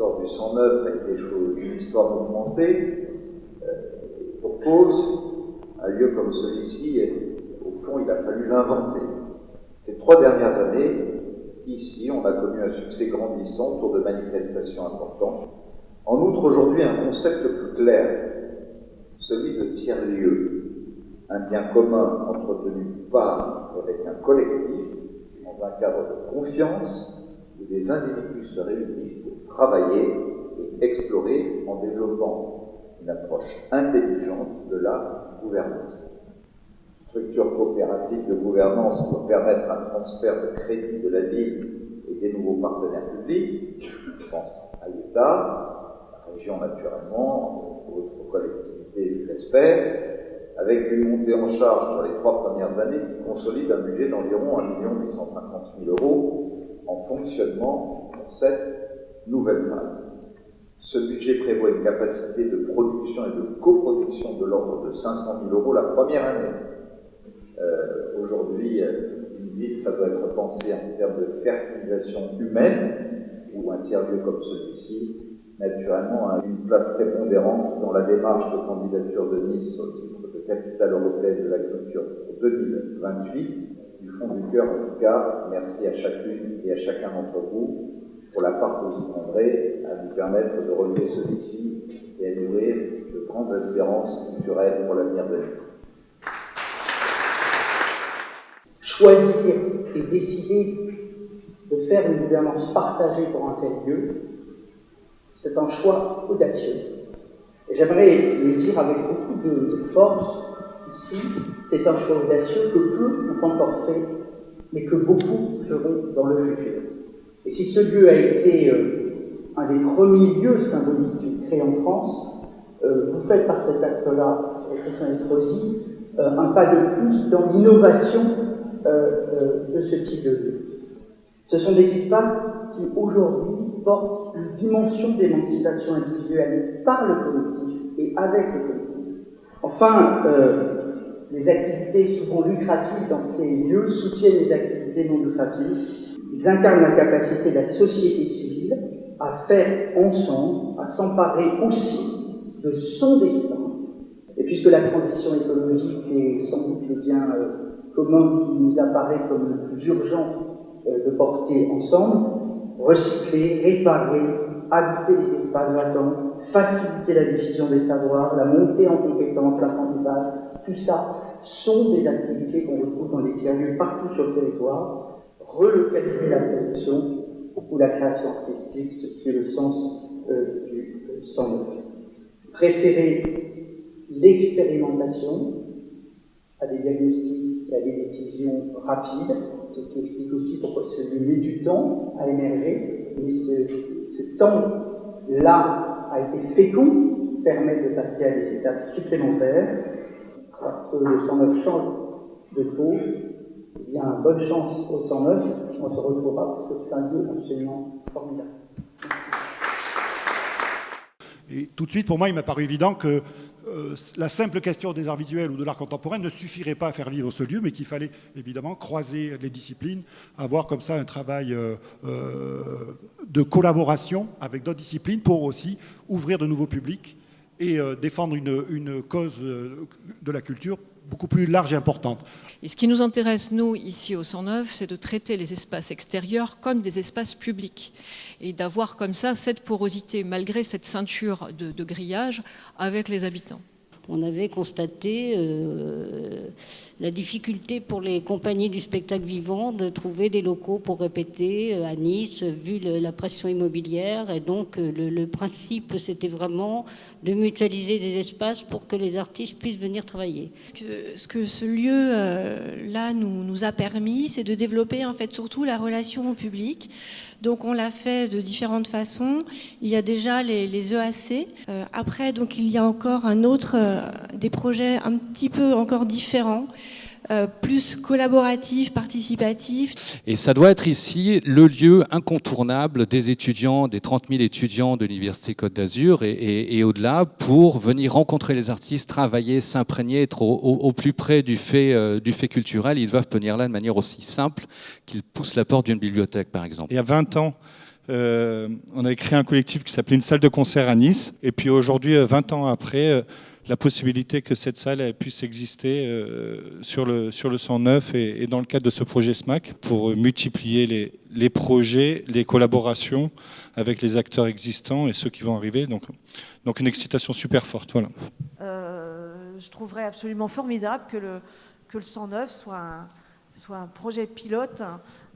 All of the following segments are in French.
l'histoire du 109 a été une histoire mouvementée. Pour cause, un lieu comme celui-ci, au fond, il a fallu l'inventer. Ces 3 dernières années, ici, on a connu un succès grandissant autour de manifestations importantes. En outre, aujourd'hui, un concept plus clair, celui de tiers-lieu, un bien commun entretenu par et avec un collectif, dans un cadre de confiance, où des individus se réunissent pour travailler et explorer en développant une approche intelligente de la gouvernance. Structure coopérative de gouvernance pour permettre un transfert de crédit de la ville et des nouveaux partenaires publics, je pense à l'État, la région naturellement, d'autres collectivités, je l'espère, avec une montée en charge sur les 3 premières années qui consolide un budget d'environ 1 850 000 € en fonctionnement pour cette nouvelle phase. Ce budget prévoit une capacité de production et de coproduction de l'ordre de 500 000 € la première année. Aujourd'hui, une ville, ça doit être pensé en termes de fertilisation humaine, ou un tiers-lieu comme celui-ci, naturellement, a une place prépondérante dans la démarche de candidature de Nice au titre de capitale européenne de l'agriculture pour 2028. Du fond du cœur, en tout cas, merci à chacune et à chacun d'entre vous pour la part que vous y prendrez à nous permettre de relever ce défi et à nourrir de grandes espérances culturelles pour l'avenir de Nice. Choisir et décider de faire une gouvernance partagée pour un tel lieu, c'est un choix audacieux. Et j'aimerais le dire avec beaucoup de force ici, c'est un choix audacieux que peu n'ont encore fait, mais que beaucoup feront dans le futur. Et si ce lieu a été un des premiers lieux symboliques créés en France, vous faites par cet acte-là, Christian Estrosi, un pas de plus dans l'innovation de ce type de lieu. Ce sont des espaces qui aujourd'hui portent une dimension d'émancipation individuelle par le collectif et avec le collectif. Enfin, les activités souvent lucratives dans ces lieux soutiennent les activités non lucratives. Ils incarnent la capacité de la société civile à faire ensemble, à s'emparer aussi de son destin. Et puisque la transition écologique est sans doute le bien commun qui nous apparaît comme le plus urgent de porter ensemble, recycler, réparer, habiter les espaces vacants, faciliter la diffusion des savoirs, la montée en compétences, l'apprentissage, tout ça sont des activités qu'on retrouve dans les tiers-lieux partout sur le territoire. Relocaliser la production ou la création artistique, ce qui est le sens du 109. Préférer l'expérimentation à des diagnostics et à des décisions rapides, ce qui explique aussi pourquoi ce lieu met du temps à émerger, mais ce temps-là a été fécond, permet de passer à des étapes supplémentaires. Alors que le 109 change de peau, eh bien, bonne chance au 109, on se retrouvera parce que c'est un lieu absolument formidable. Merci. Et tout de suite, pour moi, il m'a paru évident que la simple question des arts visuels ou de l'art contemporain ne suffirait pas à faire vivre ce lieu, mais qu'il fallait évidemment croiser les disciplines, avoir comme ça un travail de collaboration avec d'autres disciplines pour aussi ouvrir de nouveaux publics et défendre une cause de la culture beaucoup plus large et importante. Et ce qui nous intéresse, nous, ici au 109, c'est de traiter les espaces extérieurs comme des espaces publics et d'avoir comme ça cette porosité, malgré cette ceinture de grillage, avec les habitants. On avait constaté la difficulté pour les compagnies du spectacle vivant de trouver des locaux pour répéter à Nice, vu la pression immobilière. Et donc, le principe, c'était vraiment de mutualiser des espaces pour que les artistes puissent venir travailler. Ce que ce lieu-là nous a permis, c'est de développer en fait surtout la relation au public. Donc on l'a fait de différentes façons. Il y a déjà les EAC. Après, donc il y a encore des projets un petit peu encore différents, plus collaboratifs, participatifs. Et ça doit être ici le lieu incontournable des étudiants, des 30 000 étudiants de l'Université Côte d'Azur et au-delà pour venir rencontrer les artistes, travailler, s'imprégner, être au plus près du fait culturel. Ils doivent venir là de manière aussi simple qu'ils poussent la porte d'une bibliothèque, par exemple. Il y a 20 ans, On avait créé un collectif qui s'appelait une salle de concert à Nice. Et puis aujourd'hui, 20 ans après, la possibilité que cette salle elle, puisse exister sur le 109 et dans le cadre de ce projet SMAC pour multiplier les projets, les collaborations avec les acteurs existants et ceux qui vont arriver. Donc une excitation super forte. Voilà. Je trouverais absolument formidable que le 109 soit un projet pilote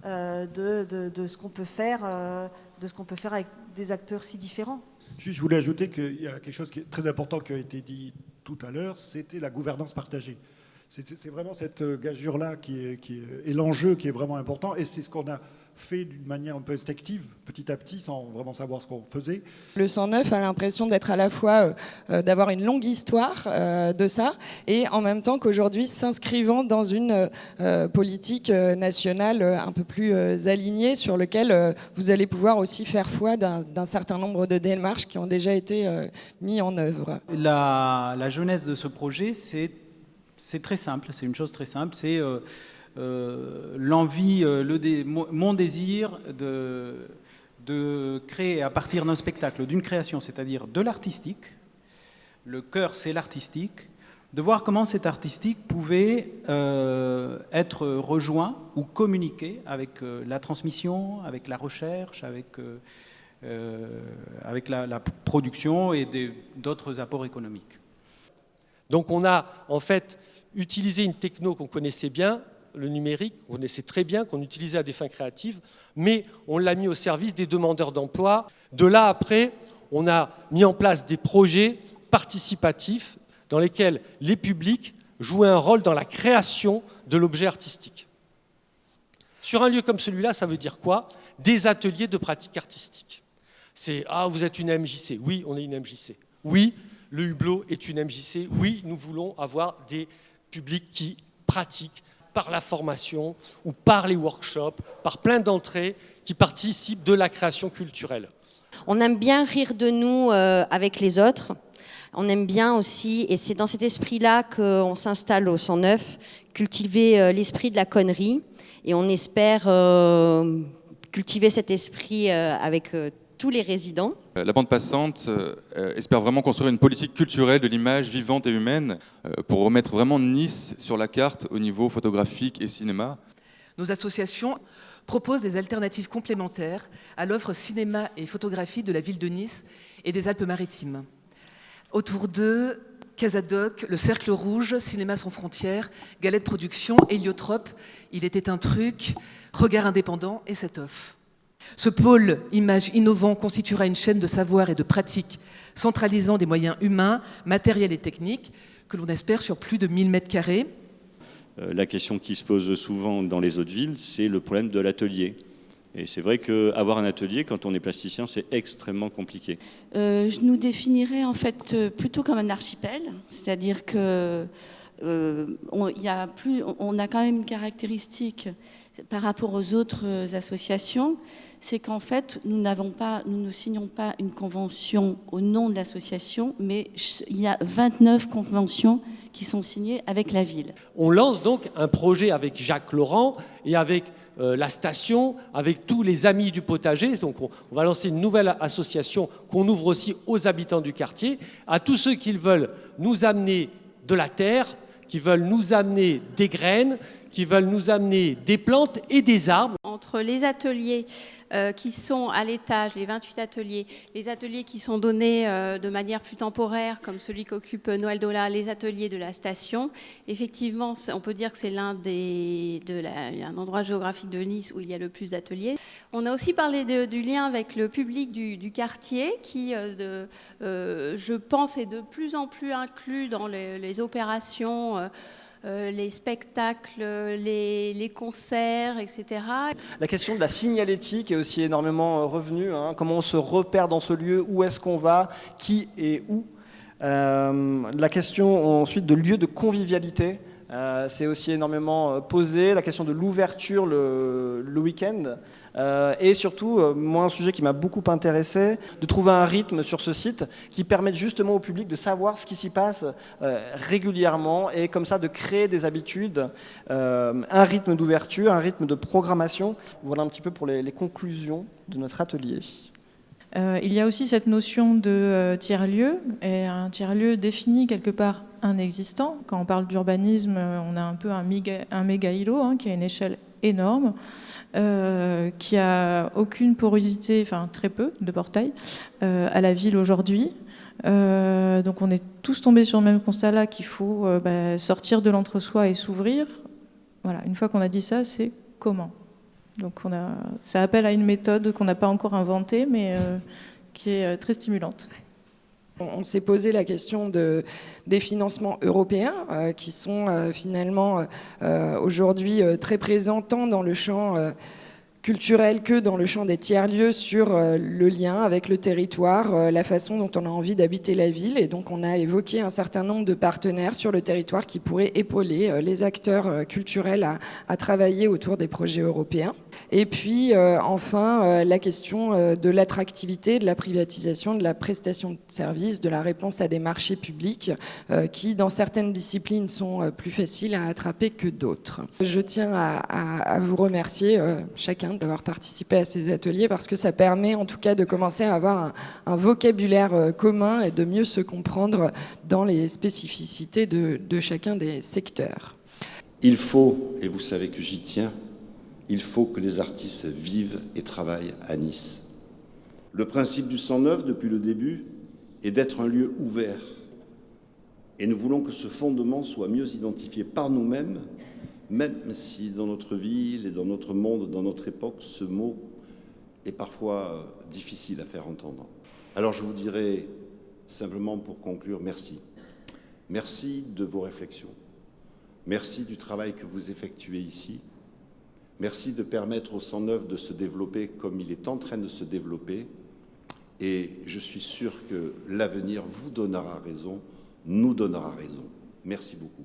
de ce qu'on peut faire, avec des acteurs si différents. Juste, je voulais ajouter qu'il y a quelque chose qui est très important qui a été dit tout à l'heure, c'était la gouvernance partagée. C'est vraiment cette gageure-là qui est l'enjeu qui est vraiment important, et c'est ce qu'on a fait d'une manière un peu instinctive, petit à petit, sans vraiment savoir ce qu'on faisait. Le 109 a l'impression d'être à la fois, d'avoir une longue histoire de ça, et en même temps qu'aujourd'hui s'inscrivant dans une politique nationale un peu plus alignée, sur lequel vous allez pouvoir aussi faire foi d'un certain nombre de démarches qui ont déjà été mis en œuvre. La jeunesse de ce projet, c'est très simple, c'est une chose très simple, c'est l'envie, mon désir de créer à partir d'un spectacle, d'une création, c'est-à-dire de l'artistique. Le cœur, c'est l'artistique. De voir comment cet artistique pouvait être rejoint ou communiquer avec la transmission, avec la recherche, avec la production et d'autres apports économiques. Donc on a en fait utilisé une techno qu'on connaissait bien, le numérique, qu'on connaissait très bien, qu'on utilisait à des fins créatives, mais on l'a mis au service des demandeurs d'emploi. De là, après, on a mis en place des projets participatifs dans lesquels les publics jouaient un rôle dans la création de l'objet artistique. Sur un lieu comme celui-là, ça veut dire quoi? Des ateliers de pratique artistique. C'est « Ah, vous êtes une MJC ». Oui, on est une MJC. Oui, le Hublot est une MJC. Oui, nous voulons avoir des publics qui pratiquent par la formation ou par les workshops, par plein d'entrées qui participent de la création culturelle. On aime bien rire de nous avec les autres. On aime bien aussi, et c'est dans cet esprit-là qu'on s'installe au 109, cultiver l'esprit de la connerie. Et on espère cultiver cet esprit avec tous les résidents. La bande passante espère vraiment construire une politique culturelle de l'image vivante et humaine pour remettre vraiment Nice sur la carte au niveau photographique et cinéma. Nos associations proposent des alternatives complémentaires à l'offre cinéma et photographie de la ville de Nice et des Alpes-Maritimes. Autour d'eux, Casadoc, le Cercle Rouge, Cinéma sans frontières, Galette Productions, Héliotrope, Il était un truc, Regard indépendant et Set Off. Ce pôle image innovant constituera une chaîne de savoir et de pratique, centralisant des moyens humains, matériels et techniques, que l'on espère sur plus de 1000 mètres carrés. La question qui se pose souvent dans les autres villes, c'est le problème de l'atelier. Et c'est vrai qu'avoir un atelier, quand on est plasticien, c'est extrêmement compliqué. Je nous définirais en fait plutôt comme un archipel, c'est-à-dire que on a quand même une caractéristique par rapport aux autres associations, c'est qu'en fait, nous ne signons pas une convention au nom de l'association, mais il y a 29 conventions qui sont signées avec la ville. On lance donc un projet avec Jacques Laurent et avec la station, avec tous les amis du potager. Donc on va lancer une nouvelle association qu'on ouvre aussi aux habitants du quartier, à tous ceux qui veulent nous amener de la terre, qui veulent nous amener des graines, qui veulent nous amener des plantes et des arbres. Entre les ateliers qui sont à l'étage, les 28 ateliers, les ateliers qui sont donnés de manière plus temporaire, comme celui qu'occupe Noël Dola, les ateliers de la station, effectivement, on peut dire que c'est un endroit géographique de Nice où il y a le plus d'ateliers. On a aussi parlé du lien avec le public du quartier qui, je pense, est de plus en plus inclus dans les opérations, les spectacles, les concerts, etc. La question de la signalétique est aussi énormément revenue. Comment on se repère dans ce lieu, où est-ce qu'on va, qui et où. La question ensuite de lieu de convivialité C'est aussi énormément posé, la question de l'ouverture le week-end. Et surtout, moi, un sujet qui m'a beaucoup intéressé, de trouver un rythme sur ce site qui permette justement au public de savoir ce qui s'y passe régulièrement et comme ça de créer des habitudes, un rythme d'ouverture, un rythme de programmation. Voilà un petit peu pour les conclusions de notre atelier. Il y a aussi cette notion de tiers-lieu, et un tiers-lieu définit quelque part un existant. Quand on parle d'urbanisme, on a un peu un méga îlot qui a une échelle énorme, qui a aucune porosité, enfin très peu de portail, à la ville aujourd'hui. Donc on est tous tombés sur le même constat là, qu'il faut sortir de l'entre-soi et s'ouvrir. Voilà, une fois qu'on a dit ça, c'est comment ? Donc ça appelle à une méthode qu'on n'a pas encore inventée, mais qui est très stimulante. On s'est posé la question des financements européens qui sont finalement aujourd'hui très présents tant dans le champ culturel que dans le champ des tiers-lieux sur le lien avec le territoire, la façon dont on a envie d'habiter la ville. Et donc on a évoqué un certain nombre de partenaires sur le territoire qui pourraient épauler les acteurs culturels à travailler autour des projets européens. Et puis enfin la question de l'attractivité, de la privatisation, de la prestation de services, de la réponse à des marchés publics qui dans certaines disciplines sont plus faciles à attraper que d'autres. Je tiens à vous remercier chacun d'avoir participé à ces ateliers parce que ça permet en tout cas de commencer à avoir un vocabulaire commun et de mieux se comprendre dans les spécificités de chacun des secteurs. Il faut, et vous savez que j'y tiens, il faut que les artistes vivent et travaillent à Nice. Le principe du 109 depuis le début est d'être un lieu ouvert. Et nous voulons que ce fondement soit mieux identifié par nous-mêmes, même si dans notre ville et dans notre monde, dans notre époque, ce mot est parfois difficile à faire entendre. Alors je vous dirais simplement pour conclure, merci. Merci de vos réflexions. Merci du travail que vous effectuez ici. Merci de permettre au 109 de se développer comme il est en train de se développer. Et je suis sûr que l'avenir vous donnera raison, nous donnera raison. Merci beaucoup.